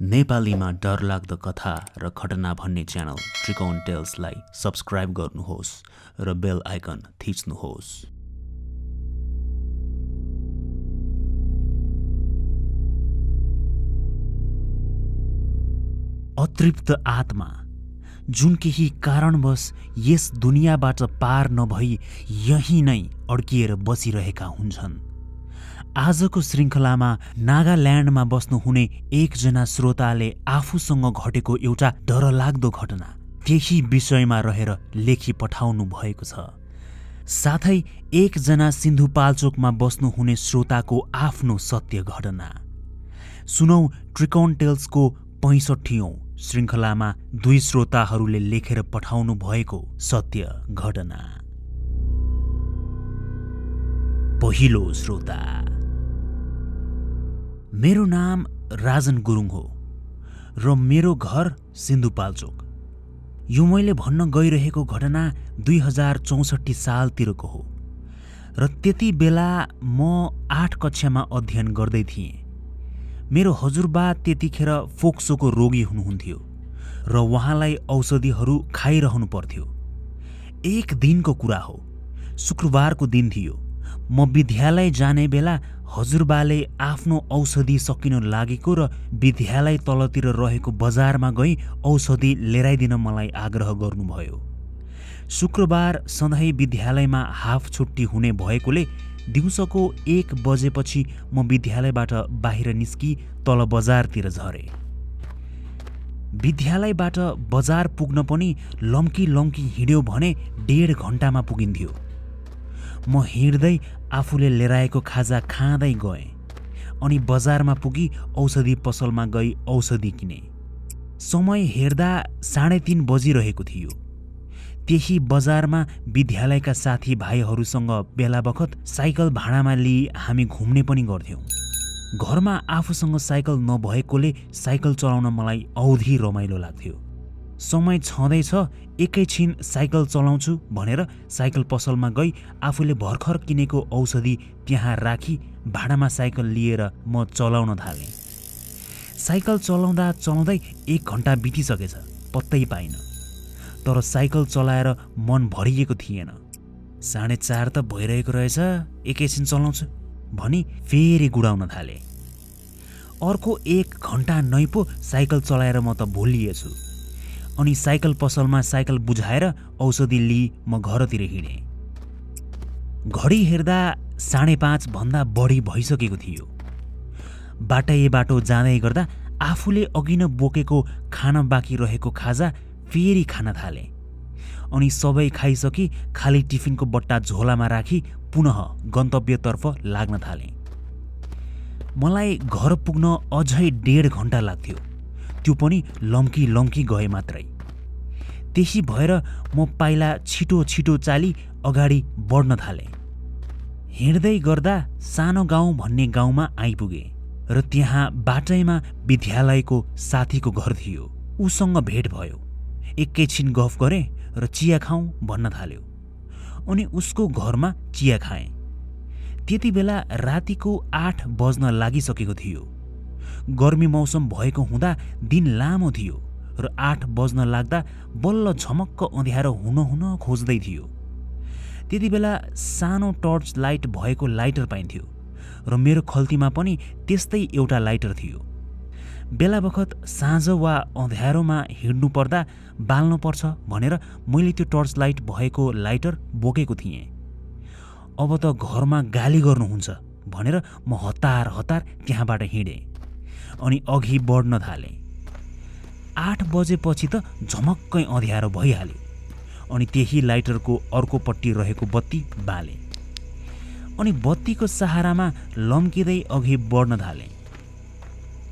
नेपालीमा डरलाग्दो कथा र घटना भन्ने च्यानल त्रिकोण टेल्सलाई सब्स्क्राइब गर्नुहोस् र बेल आइकन थिच्नुहोस्। अतृप्त आत्मा जुन केही कारणवश यस दुनियाँबाट पार नभई यही नै अड्किएर बसिरहेका हुन्छन्। आजको श्रृङ्खलामा नागाल्यान्डमा बस्नुहुने एकजना श्रोताले आफूसँग घटेको एउटा डरलाग्दो घटना त्यही विषयमा रहेर लेखी पठाउनु भएको छ। साथै एकजना सिन्धुपाल्चोकमा बस्नुहुने श्रोताको आफ्नो सत्य घटना। सुनौ त्रिकोण टेल्सको 65औं श्रृङ्खलामा दुई श्रोताहरूले लेखेर पठाउनु भएको सत्य घटना। पहिलो श्रोता। मेरो नाम राजन गुरुङ हो र मेरो घर सिन्धुपाल्चोक। यो मैले भन्न गइरहेको घटना 2064 सालतिरको हो र त्यति बेला म 8 कक्षामा अध्ययन गर्दै थिएँ। मेरो हजुरबा त्यतिखेर फोक्सोको रोगी हुनुहुन्थ्यो र उहाँलाई औषधिहरू खाइरहनु पर्थ्यो। एक दिनको कुरा हो, शुक्रबारको दिन थियो। म विद्यालय जाने बेला हजुरबाले आफ्नो औषधि सकिन लागेको र विद्यालय तलतिर रहेको बजारमा गई औषधि लिएराइदिन मलाई आग्रह गर्नुभयो। शुक्रबार सधैँ विद्यालयमा हाफ छुट्टी हुने भएकोले दिउँसोको 1 बजेपछि म विद्यालयबाट बाहिर निस्की तल बजारतिर झरेँ। विद्यालयबाट बजार पुग्न पनि लम्की लम्की हिँड्यो भने 1.5 घन्टामा पुगिन्थ्यो। म हिँड्दै आफूले लिएराएको खाजा खाँदै गएँ अनि बजारमा पुगी औषधि पसलमा गई औषधि किने। समय हेर्दा 3:30 बजिरहेको थियो। त्यही बजारमा विद्यालयका साथी भाइहरूसँग बेला बखत साइकल भाडामा लिई हामी घुम्ने पनि गर्थ्यौँ। घरमा आफूसँग साइकल नभएकोले साइकल चलाउन मलाई औधी रमाइलो लाग्थ्यो। समय छँदैछ, एकैछिन साइकल चलाउँछु भनेर साइकल पसलमा गई आफूले भर्खर किनेको औषधि त्यहाँ राखी भाडामा साइकल लिएर म चलाउन थालेँ। साइकल चलाउँदा चलाउँदै 1 घन्टा बितिसकेछ, पत्तै पाइनँ। तर साइकल चलाएर मन भरिएको थिएन। 4:30 त भइरहेको रहेछ, एकैछिन चलाउँछु भनी फेरि गुडाउन थालेँ। अर्को 1 घन्टा नै पो साइकल चलाएर म त भुलिएछु अनि साइकल पसलमा साइकल बुझाएर औषधि लिई म घरतिर हिँडेँ। घडी हेर्दा 5:30 भन्दा बढी भइसकेको थियो। बाटो जाँदै गर्दा आफूले अघि न बोकेको खान बाँकी रहेको खाजा फेरि खान थालेँ अनि सबै खाइसकी खाली टिफिनको बट्टा झोलामा राखी पुनः गन्तव्यतर्फ लाग्न थालेँ। मलाई घर पुग्न अझै 1.5 घन्टा लाग्थ्यो, त्यो पनि लम्की लम्की गए मात्रै। त्यसै भएर म पाइला छिटो छिटो चाली अगाडि बढ्न थालेँ। हिँड्दै गर्दा सानो गाउँ भन्ने गाउँमा आइपुगेँ र त्यहाँ बाटैमा विद्यालयको साथीको घर थियो। उसँग भेट भयो। एकैछिन गफ गरेँ र चिया खाउँ भन्न थाल्यो अनि उसको घरमा चिया खाएँ। त्यति बेला रातिको 8 बज्न लागिसकेको थियो। गर्मी मौसम भएको हुँदा दिन लामो थियो र 8 बज्न लाग्दा बल्ल झमक्क अँध्यारो हुन खोज्दै थियो। त्यति बेला सानो टर्च लाइट भएको लाइटर पाइन्थ्यो र मेरो खल्तीमा पनि त्यस्तै एउटा लाइटर थियो। बेला बखत साँझ वा अँध्यारोमा हिँड्नु पर्दा बाल्नुपर्छ भनेर मैले त्यो टर्च लाइट भएको लाइटर बोकेको थिएँ। अब त घरमा गाली गर्नुहुन्छ भनेर म हतार त्यहाँबाट हिँडेँ अनि अघि बढ्न थालेँ। 8 बजेपछि त झमक्कै अँध्यारो भइहाल्यो अनि त्यही लाइटरको अर्कोपट्टि रहेको बत्ती बालेँ अनि बत्तीको सहारामा लम्किँदै अघि बढ्न थालेँ।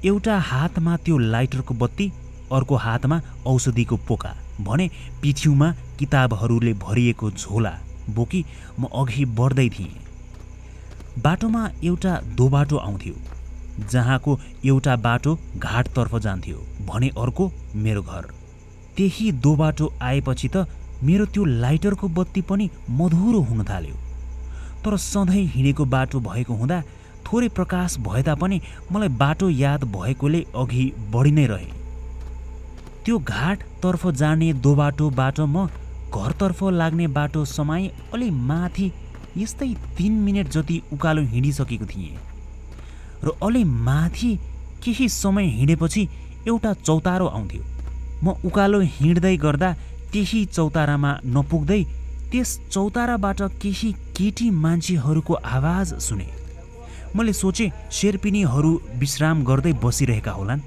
एउटा हातमा त्यो लाइटरको बत्ती, अर्को हातमा औषधिको पोका भने पिठ्यूमा किताबहरूले भरिएको झोला बोकी म अघि बढ्दै थिएँ। बाटोमा एउटा दोबाटो आउँथ्यो, जहाँको एउटा बाटो घाटतर्फ जान्थ्यो भने अर्को मेरो घर। त्यही दोबाटो आएपछि त मेरो त्यो लाइटरको बत्ती पनि मधुरो हुन थाल्यो। तर सधैँ हिँडेको बाटो भएको हुँदा थोरै प्रकाश भए तापनि मलाई बाटो याद भएकोले अघि बढी नै रहे। त्यो घाटतर्फ जाने दोबाटोबाट म घरतर्फ लाग्ने बाटो समाई अलि माथि यस्तै 3 मिनेट जति उकालो हिँडिसकेको थिएँ र अलि माथि केही समय हिँडेपछि एउटा चौतारो आउँथ्यो। म उकालो हिँड्दै गर्दा त्यही चौतारामा नपुग्दै त्यस चौताराबाट केही केटी मान्छेहरूको आवाज सुने। मैले सोचे शेर्पिनीहरू विश्राम गर्दै बसिरहेका होलान्,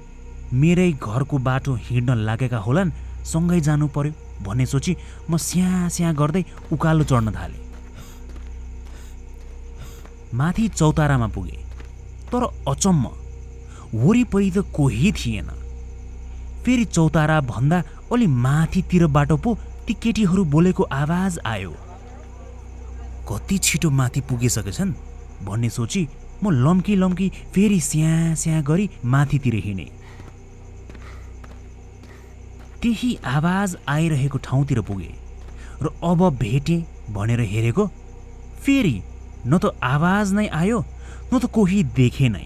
मेरै घरको बाटो हिँड्न लागेका होलान्, सँगै जानु पर्यो भन्ने सोची म स्याँ गर्दै उकालो चढ्न थालेँ। माथि चौतारामा पुगे, तर अचम्म वरिपरि त कोही थिएन। फेरि चौतारा भन्दा अलि माथितिरबाट पो ती केटीहरू बोलेको आवाज आयो। कति छिटो माथि पुगिसकेछन् भन्ने सोची म लम्की फेरि स्याँ गरी माथितिर हिँडेँ। त्यही आवाज आइरहेको ठाउँतिर पुगे र अब भेटेँ भनेर हेरेको, फेरि न त आवाज नै आयो न त कोही देखे नै।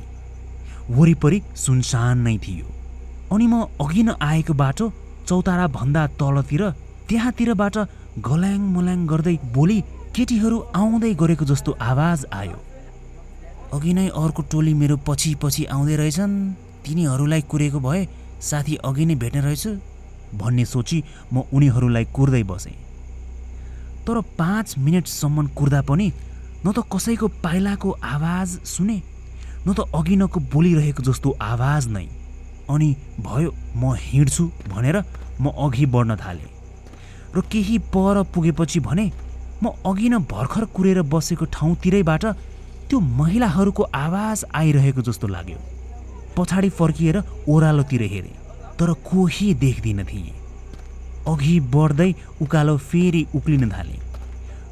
वरिपरि सुनसान नै थियो। अनि म अघि न आएको बाटो चौतारा भन्दा तलतिर त्यहाँतिरबाट गल्याङ मल्याङ गर्दै बोली केटीहरू आउँदै गरेको जस्तो आवाज आयो। अघि नै अर्को टोली मेरो पछि आउँदै रहेछन्, तिनीहरूलाई कुरेको भए साथी अघि नै भेट्ने रहेछु भन्ने सोची म उनीहरूलाई कुर्दै बसेँ। तर 5 मिनेटसम्म कुर्दा पनि न त कसैको पाइलाको आवाज सुने न त अघिनको बोलिरहेको जस्तो आवाज नै। अनि भयो म हिँड्छु भनेर म अघि बढ्न थालेँ र केही पर पुगेपछि भने म अघि न भर्खर कुरेर बसेको ठाउँतिरैबाट त्यो महिलाहरूको आवाज आइरहेको जस्तो लाग्यो। पछाडि फर्किएर ओह्रालोतिर हेरेँ, तर कोही देख्दिन थिएँ। अघि बढ्दै उकालो फेरि उक्लिन थालेँ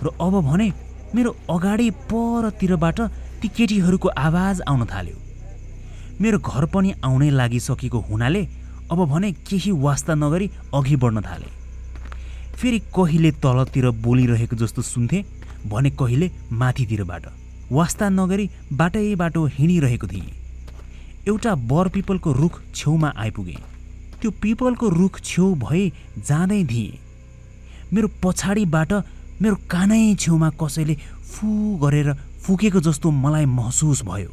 र अब भने मेरो अगाडि परतिरबाट ती केटीहरूको आवाज आउन थाल्यो। मेरो घर पनि आउनै लागिसकेको हुनाले अब भने केही वास्ता नगरी अघि बढ्न थालेँ। फेरि कहिले तलतिर बोलिरहेको जस्तो सुन्थेँ भने कहिले माथितिरबाट। वास्ता नगरी बाटो हिँडिरहेको थिएँ। एउटा बर पिपलको रुख छेउमा आइपुगेँ। त्यो पिपलको रुख छेउ भई जाँदै थिएँ। मेरो पछाडिबाट मेरो कानै छेउमा कसैले फु गरेर फुकेको जस्तो मलाई महसुस भयो।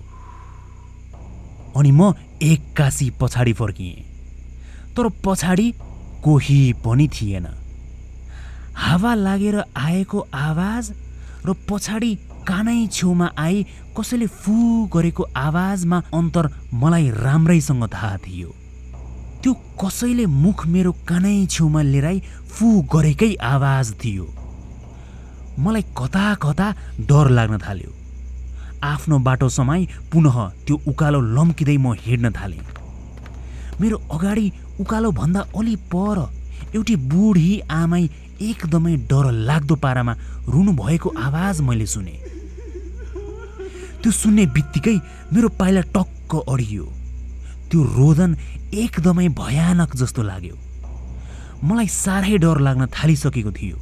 अनि म एक्कासी पछाडि फर्किएँ, तर पछाडि कोही पनि थिएन। हावा लागेर आएको आवाज र पछाडि कानै छेउमा आई कसैले फु गरेको आवाजमा अन्तर मलाई राम्रैसँग थाहा थियो। त्यो कसैले मुख मेरो कानै छेउमा लिएर फु गरेकै आवाज थियो। मलाई कता डर लाग्न थाल्यो। आफ्नो बाटो समाई पुनः त्यो उकालो लम्किँदै म हिँड्न थालेँ। मेरो अगाडि उकालो भन्दा अलि पर एउटी बुढी आमै एकदमै डर लाग्दो पारामा रुनु भएको आवाज मैले सुने। त्यो सुन्ने बित्तिकै मेरो पाइला टक्क अडियो। त्यो रोदन एकदमै भयानक जस्तो लाग्यो। मलाई साह्रै डर लाग्न थालिसकेको थियो।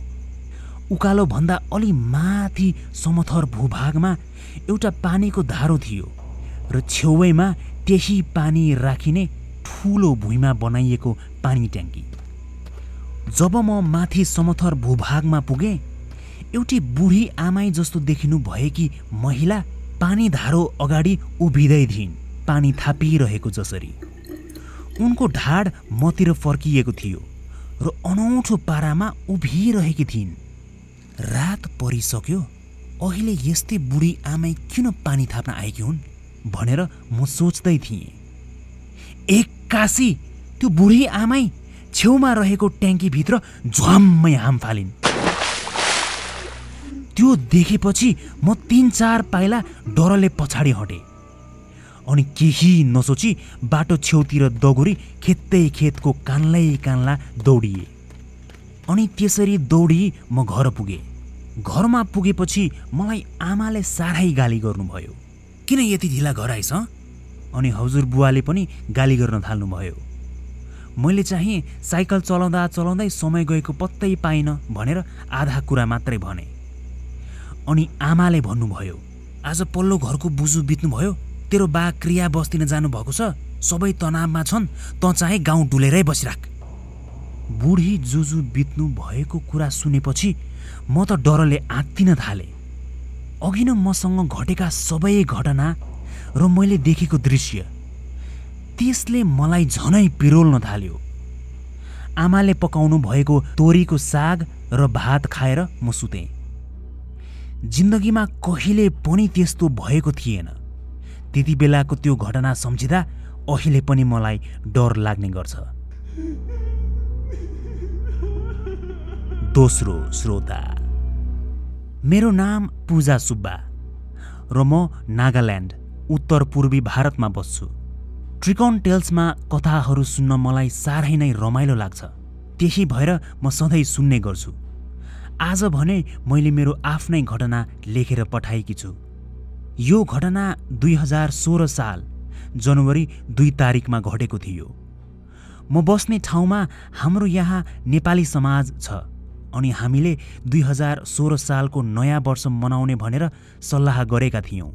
उकालो भन्दा अलि माथि समथर भूभागमा एउटा पानीको धारो थियो र छेउैमा त्यही पानी राखिने ठुलो भुइँमा बनाइएको पानी ट्याङ्की। जब म माथि समथर भूभागमा पुगेँ, एउटी बुढी आमाई जस्तो देखिनु भएकी महिला पानी धारो अगाडि उभिँदै थिइन्, पानी थापिरहेको जसरी। उनको ढाड मतिर फर्किएको थियो र अनौठो पारामा उभिरहेकी थिइन्। रात परिसक्यो, अहिले यस्तै बुढी आमै किन पानी थाप्न आएकी हुन् भनेर म सोच्दै थिएँ। एक्कासी त्यो बुढी आमै छेउमा रहेको ट्याङ्कीभित्र झ्वाम्मै हाम फालिन्। त्यो देखेपछि म 3-4 पाइला डरले पछाडि हटेँ। अनि केही नसोची बाटो छेउतिर दगुरी खेतको कान्ला दौडिए। अनि त्यसरी दौडी म घर पुगेँ। घरमा पुगेपछि मलाई आमाले साह्रै गाली गर्नुभयो। किन यति ढिला घर आइस? अनि हजुरबुवाले पनि गाली गर्न थाल्नुभयो। मैले चाहिँ साइकल चलाउँदै समय गएको पत्तै पाइन भनेर आधा कुरा मात्रै भने। अनि आमाले भन्नुभयो, आज पल्लो घरको बुजु बित्नुभयो, तेरो बा क्रिया बस्तिन जानुभएको छ, सबै तनावमा छन्, तँ चाहे गाउँ डुलेरै बसिराख। बुढी जुजु बित्नु भएको कुरा सुनेपछि म त डरले आत्तिन थालेँ। अघि न मसँग घटेका सबै घटना र मैले देखेको दृश्य, त्यसले मलाई झनै पिरोल्न थाल्यो। आमाले पकाउनु भएको तोरीको साग र भात खाएर म सुतेँ। जिन्दगीमा कहिले पनि त्यस्तो भएको थिएन। त्यति बेलाको त्यो घटना सम्झिँदा अहिले पनि मलाई डर लाग्ने गर्छ। दोस्रो श्रोता। मेरो नाम पूजा सुब्बा र म नागाल्यान्ड उत्तर पूर्वी भारतमा बस्छु। ट्रिकन टेल्समा कथाहरू सुन्न मलाई साह्रै नै रमाइलो लाग्छ, त्यही भएर म सधैँ सुन्ने गर्छु। आज भने मैले मेरो आफ्नै घटना लेखेर पठाएकी छु। यो घटना 2016 साल जनवरी 2 तारिकमा घटेको थियो। म बस्ने ठाउँमा हाम्रो यहाँ नेपाली समाज छ अनि हामीले 2016 सालको नयाँ वर्ष मनाउने भनेर सल्लाह गरेका थियौँ।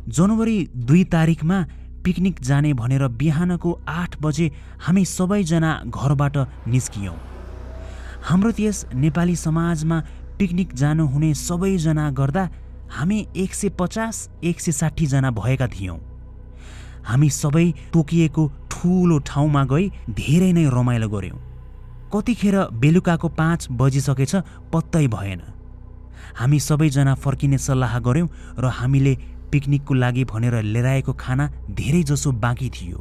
जनवरी 2 तारिकमा पिकनिक जाने भनेर बिहानको 8 बजे हामी सबैजना घरबाट निस्कियौँ। हाम्रो त्यस नेपाली समाजमा पिकनिक जानुहुने सबैजना गर्दा हामी 150-160 जना भएका थियौँ। हामी सबै तोकिएको ठुलो ठाउँमा गई धेरै नै रमाइलो गर्यौँ। कतिखेर बेलुकाको 5 बजिसकेछ पत्तै भएन। हामी सबैजना फर्किने सल्लाह गर्यौँ र हामीले पिकनिकको लागि भनेर लिएर आएको खाना धेरै जसो बाँकी थियो।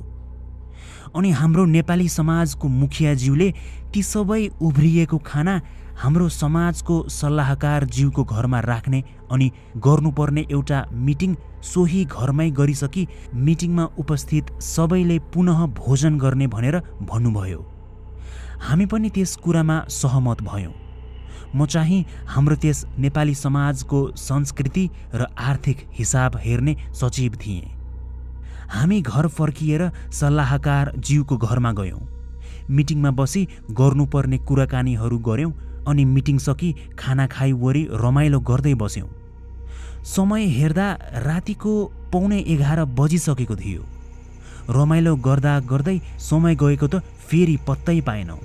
अनि हाम्रो नेपाली समाजको मुखियाज्यूले ती सबै उब्रिएको खाना हाम्रो समाजको सल्लाहकार ज्यूको घरमा राख्ने अनि गर्नुपर्ने एउटा मिटिङ सोही घरमै गरिसकी मिटिङमा उपस्थित सबैले पुनः भोजन गर्ने भनेर भन्नुभयो। हामी पनि त्यस कुरामा सहमत भयौँ। म चाहिँ हाम्रो त्यस नेपाली समाजको संस्कृति र आर्थिक हिसाब हेर्ने सचिव थिएँ। हामी घर फर्किएर सल्लाहकार ज्यूको घरमा गयौँ। मिटिङमा बसी गर्नुपर्ने कुराकानीहरू गऱ्यौँ अनि मिटिङ सकि खाना खाइवरी रमाइलो गर्दै बस्यौँ। समय हेर्दा रातिको 11:15 बजिसकेको थियो। रमाइलो गर्दा गर्दै समय गएको त फेरि पत्तै पाएनौँ।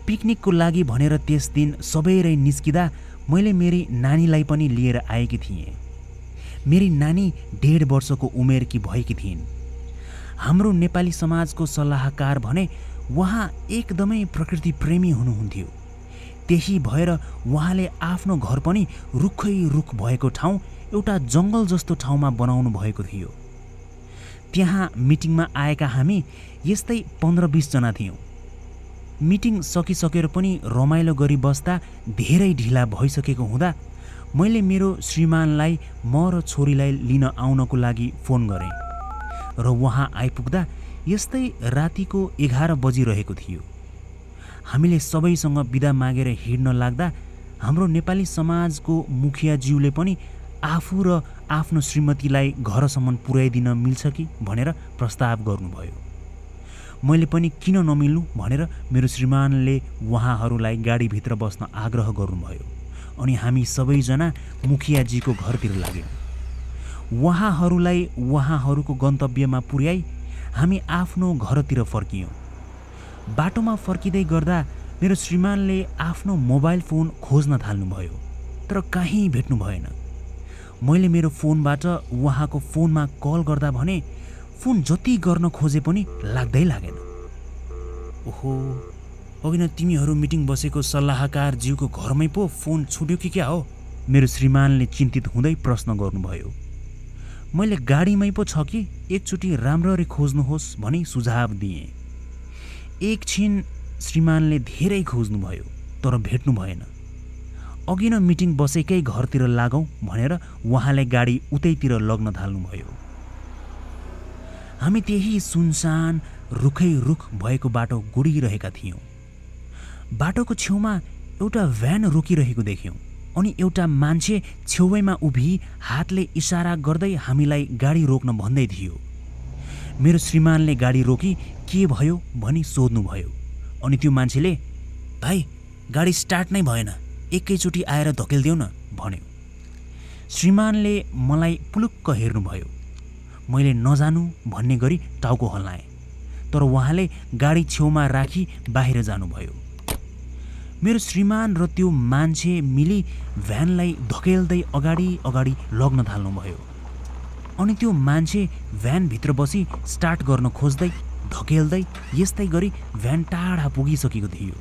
पिकनिकको लागि भनेर त्यस दिन सबैरै निस्किँदा मैले मेरी नानीलाई पनि लिएर आएकी थिएँ। मेरी नानी 1.5 वर्षको उमेरकी भएकी थिइन्। हाम्रो नेपाली समाजको सल्लाहकार भने उहाँ एकदमै प्रकृति प्रेमी हुनुहुन्थ्यो। त्यही भएर उहाँले आफ्नो घर पनि रुखै रुख भएको ठाउँ एउटा जङ्गल जस्तो ठाउँमा बनाउनु भएको थियो। त्यहाँ मिटिङमा आएका हामी यस्तै 15-20 जना थियौँ। मिटिङ सकिसकेर पनि रमाइलो गरी बस्दा धेरै ढिला भइसकेको हुँदा मैले मेरो श्रीमानलाई म र छोरीलाई लिन आउनको लागि फोन गरेँ र उहाँ आइपुग्दा यस्तै रातिको 11 बजिरहेको थियो। हामीले सबैसँग बिदा मागेर हिँड्न लाग्दा हाम्रो नेपाली समाजको मुखियाज्यूले पनि आफू र आफ्नो श्रीमतीलाई घरसम्म पुर्याइदिन मिल्छ कि भनेर प्रस्ताव गर्नुभयो। मैले पनि किन नमिल्नु भनेर मेरो श्रीमानले उहाँहरूलाई गाडीभित्र बस्न आग्रह गर्नुभयो अनि हामी सबैजना मुखियाजीको घरतिर लाग्यौँ। उहाँहरूलाई उहाँहरूको गन्तव्यमा पुर्याई हामी आफ्नो घरतिर फर्कियौँ। बाटोमा फर्किँदै गर्दा मेरो श्रीमानले आफ्नो मोबाइल फोन खोज्न थाल्नुभयो, तर कहीँ भेट्नु भएन। मैले मेरो फोनबाट उहाँको फोनमा कल गर्दा भने फोन जति गर्न खोजे पनि लाग्दै लागेन। ओहो, अघि न तिमीहरू मिटिङ बसेको सल्लाहकार ज्यूको घरमै पो फोन छुट्यो कि क्या हो? मेरो श्रीमानले चिन्तित हुँदै प्रश्न गर्नुभयो। मैले गाडीमै पो छ कि एकचोटि राम्ररी खोज्नुहोस् भनी सुझाव दिएँ। एकछिन श्रीमानले धेरै खोज्नुभयो तर भेट्नु भएन। अघि न मिटिङ बसेकै घरतिर लागौँ भनेर उहाँले गाडी उतैतिर लग्न थाल्नुभयो। हामी त्यही सुनसान रुखै रुख भएको बाटो गुडिरहेका थियौँ। बाटोको छेउमा एउटा भ्यान रोकिरहेको देख्यौँ अनि एउटा मान्छे छेउैमा उभि हातले इसारा गर्दै हामीलाई गाडी रोक्न भन्दै थियो। मेरो श्रीमानले गाडी रोकी के भयो भनी सोध्नुभयो अनि त्यो मान्छेले, भाइ गाडी स्टार्ट नै भएन, एकैचोटि आएर धकेलिदेऊ न भन्यो। श्रीमानले मलाई पुलुक्क हेर्नुभयो। मैले नजानु भन्ने गरी टाउको हल्लाएँ, तर उहाँले गाडी छेउमा राखी बाहिर जानुभयो। मेरो श्रीमान र त्यो मान्छे मिली भ्यानलाई धकेल्दै अगाडि अगाडि लग्न थाल्नुभयो। अनि त्यो मान्छे भ्यानभित्र बसी स्टार्ट गर्न खोज्दै धकेल्दै यस्तै गरी भ्यान टाढा पुगिसकेको थियो।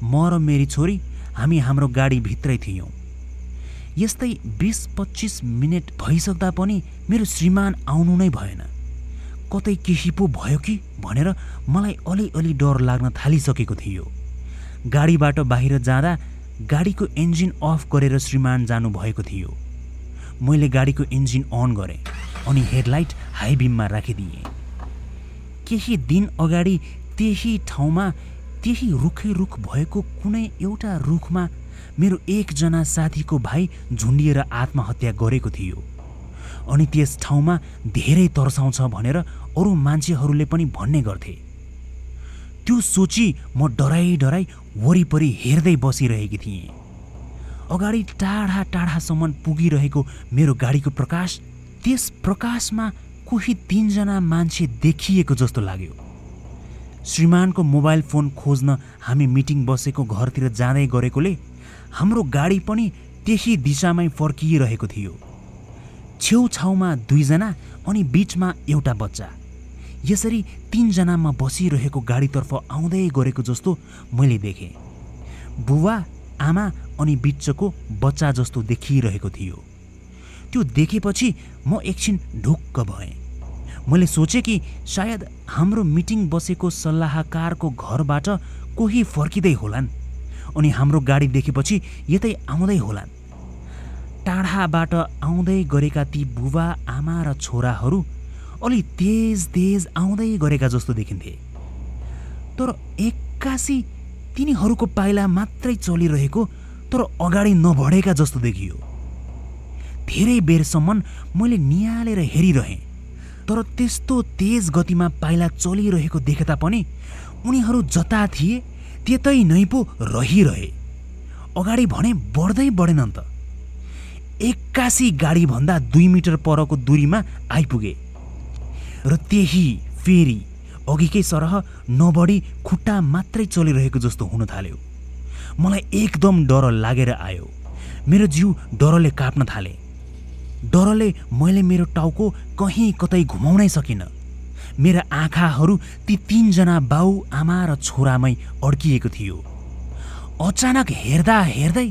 म र मेरी छोरी हामी हाम्रो गाडीभित्रै थियौँ। यस्तै 20-25 मिनट भइसक्दा पनि मेरो श्रीमान आउनु नै भएन। कतै केही पो भयो कि भनेर मलाई अलिअलि डर लाग्न थालिसकेको थियो। गाडीबाट बाहिर जाँदा गाडीको इन्जिन अफ गरेर श्रीमान जानुभएको थियो। मैले गाडीको इन्जिन अन गरेँ अनि हेडलाइट हाई बिममा राखिदिएँ। केही दिन अगाडि त्यही ठाउँमा त्यही रुखै रुख भएको कुनै एउटा रुखमा मेरो एकजना साथीको भाइ झुन्डिएर आत्महत्या गरेको थियो। अनि त्यस ठाउँमा धेरै तर्साउँछ भनेर अरू मान्छेहरूले पनि भन्ने गर्थे। त्यो सोची म डराई डराई वरिपरि हेर्दै बसिरहेकी थिएँ। अगाडि टाढा टाढासम्म पुगिरहेको मेरो गाडीको प्रकाश, त्यस प्रकाशमा कोही 3 जना मान्छे देखिएको जस्तो लाग्यो। श्रीमानको मोबाइल फोन खोज्न हामी मिटिङ बसेको घरतिर जाँदै गरेकोले हाम्रो गाडी पनि त्यही दिशामै फर्किरहेको थियो। छेउछाउमा 2 जना अनि बीचमा एउटा बच्चा, यसरी 3 जनामा बसिरहेको गाडीतर्फ आउँदै गरेको जस्तो मैले देखेँ। बुवा, आमा अनि बिचको बच्चा जस्तो देखिरहेको थियो। त्यो देखेपछि म एकछिन ढुक्क भएँ। मैले सोचेँ कि सायद हाम्रो मिटिङ बसेको सल्लाहकारको घरबाट कोही फर्किँदै होलान् अनि हाम्रो गाडी देखेपछि यतै आउँदै होलान्। टाढाबाट आउँदै गरेका ती बुबा, आमा र छोराहरू अलि तेज तेज आउँदै गरेका जस्तो देखिन्थे। तर एक्कासी तिनीहरूको पाइला मात्रै चलिरहेको तर अगाडि नबढेका जस्तो देखियो। धेरै बेरसम्म मैले नियालेर हेरिरहेँ, तर त्यस्तो तेज गतिमा पाइला चलिरहेको देख्दा पनि उनीहरू जता थिए त्यतै नै पो रहिरहे। अगाडि भने बढ्दै बढेनन् त। एक्कासी गाडीभन्दा 2 मिटर परको दूरीमा आइपुगे र त्यही फेरि अघिकै सरह नबढी खुट्टा मात्रै चलिरहेको जस्तो हुन थाल्यो। मलाई एकदम डर लागेर आयो। मेरो जिउ डरले काप्न थाले। डरले मैले मेरो टाउको कहीँ कतै घुमाउनै सकिनँ। मेरा आँखाहरू ती 3 जना बाउ, आमा र छोरामै अड्किएको थियो। अचानक हेर्दा हेर्दै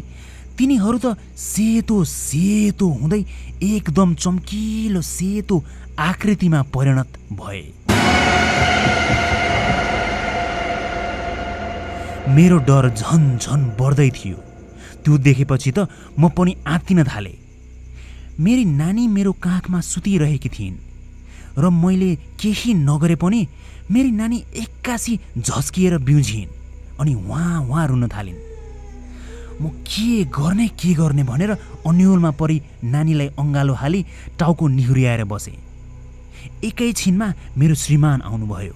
तिनीहरू त सेतो सेतो हुँदै एकदम चम्किलो सेतो आकृतिमा परिणत भए। मेरो डर झन झन बढ्दै थियो। त्यो देखेपछि त म पनि आत्तिन थालेँ। मेरी नानी मेरो काखमा सुतिरहेकी थिइन् र मैले केही नगरे पनि मेरी नानी एक्कासी झस्किएर बिउझिन् अनि वहाँ रुन थालिन्। म के गर्ने भनेर अन्योलमा परि नानीलाई अङ्गालो हाली टाउको निहुर्याएर बसेँ। एकैछिनमा मेरो श्रीमान आउनुभयो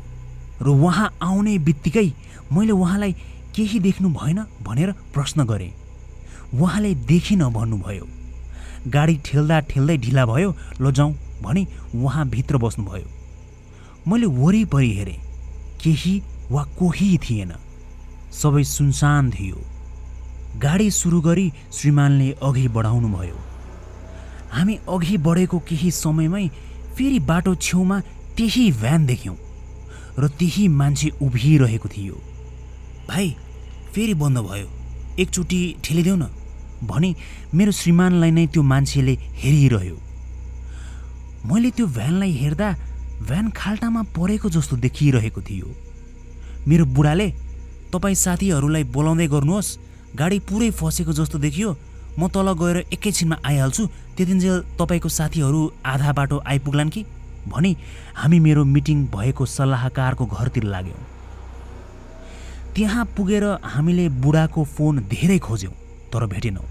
र उहाँ आउने बित्तिकै मैले उहाँलाई केही देख्नु भएन भनेर प्रश्न गरेँ। उहाँले देखिन भन्नुभयो। गाडी ठेल्दा ठेल्दै ढिला भयो, लजाउँ भनी उहाँ भित्र बस्नुभयो। मैले वरिपरि हेरेँ, केही वा कोही थिएन। सबै सुनसान थियो। गाडी सुरु गरी श्रीमानले अघि बढाउनु भयो। हामी अघि बढेको केही समयमै फेरि बाटो छेउमा त्यही भ्यान देख्यौँ र त्यही मान्छे उभिरहेको थियो। भाइ, फेरि बन्द भयो, एकचोटि ठेलिदेऊ न भनी मेरो श्रीमानलाई नै त्यो मान्छेले हेरिरह्यो। मैले त्यो भ्यानलाई हेर्दा भ्यान खाल्टामा परेको जस्तो देखिरहेको थियो। मेरो बुढाले, तपाईँ साथीहरूलाई बोलाउँदै गर्नुहोस्, गाडी पुरै फसेको जस्तो देखियो, म तल गएर एकैछिनमा आइहाल्छु, त्यतिन्जेल तपाईँको साथीहरू आधा बाटो आइपुग्लान् कि भनी हामी मेरो मिटिङ भएको सल्लाहकारको घरतिर लाग्यौँ। त्यहाँ पुगेर हामीले बुढाको फोन धेरै खोज्यौँ तर भेटेनौँ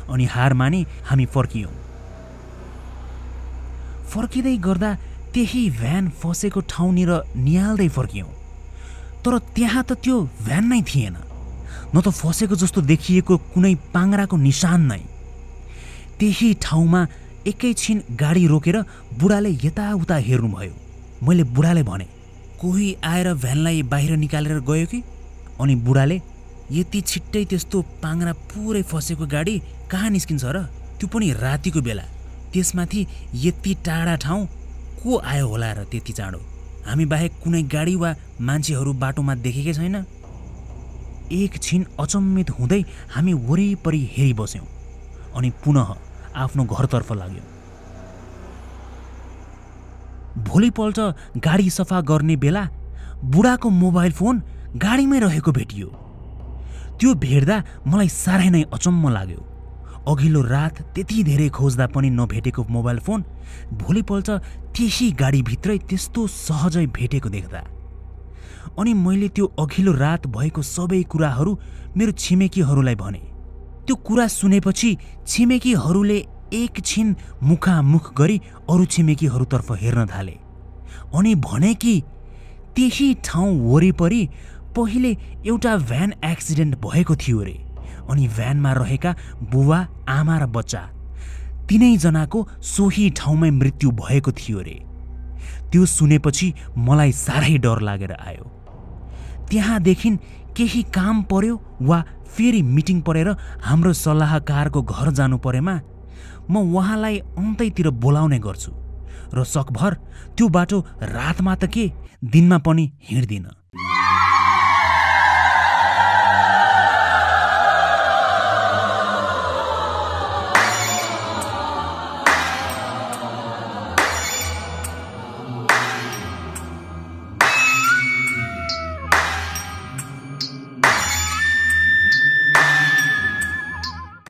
अनि हार मानी हामी फर्कियौँ। फर्किँदै गर्दा त्यही भ्यान फसेको ठाउँनिर निहाल्दै फर्कियौँ, तर त्यहाँ त त्यो भ्यान नै थिएन, न त फसेको जस्तो देखिएको कुनै पाङ्राको निशान नै। त्यही ठाउँमा एकैछिन गाडी रोकेर बुढाले यताउता हेर्नुभयो। मैले बुढाले भने, कोही आएर भ्यानलाई बाहिर निकालेर गयो कि? अनि बुढाले, यति छिट्टै त्यस्तो पाङ्रा पुरै फसेको गाडी कहाँ निस्किन्छ र? त्यो पनि रातिको बेला, त्यसमाथि यति टाढा ठाउँ को आयो होला र त्यति चाँडो? हामी बाहेक कुनै गाडी वा मान्छेहरू बाटोमा देखेकै छैन। एकछिन अचम्मित हुँदै हामी वरिपरि हेरिबस्यौँ अनि पुनः आफ्नो घरतर्फ लाग्यौँ। भोलिपल्ट गाडी सफा गर्ने बेला बुढाको मोबाइल फोन गाडीमै रहेको भेटियो। त्यो भेट्दा मलाई साह्रै नै अचम्म लाग्यो। अघिल्लो रात त्यति धेरै खोज्दा पनि नभेटेको मोबाइल फोन भोलिपल्ट त्यही गाडीभित्रै त्यस्तो सहजै भेटेको देख्दा। अनि मैले त्यो अघिल्लो रात भएको सबै कुराहरू मेरो छिमेकीहरूलाई भने। त्यो कुरा सुनेपछि छिमेकीहरूले एकछिन मुखामुख गरी अरू छिमेकीहरूतर्फ हेर्न थाले अनि भने कि त्यही ठाउँ वरिपरि पहिले एउटा भ्यान एक्सिडेन्ट भएको थियो रे। अनि भ्यानमा रहेका बुवा, आमा र बच्चा तीनैजनाको सोही ठाउँमै मृत्यु भएको थियो रे। त्यो सुनेपछि मलाई साह्रै डर लागेर आयो। त्यहाँदेखि केही काम पर्यो वा फेरि मिटिङ परेर हाम्रो सल्लाहकारको घर जानु परेमा म उहाँलाई अन्तैतिर बोलाउने गर्छु र सकभर त्यो बाटो रातमा त के दिनमा पनि हिँड्दिनँ।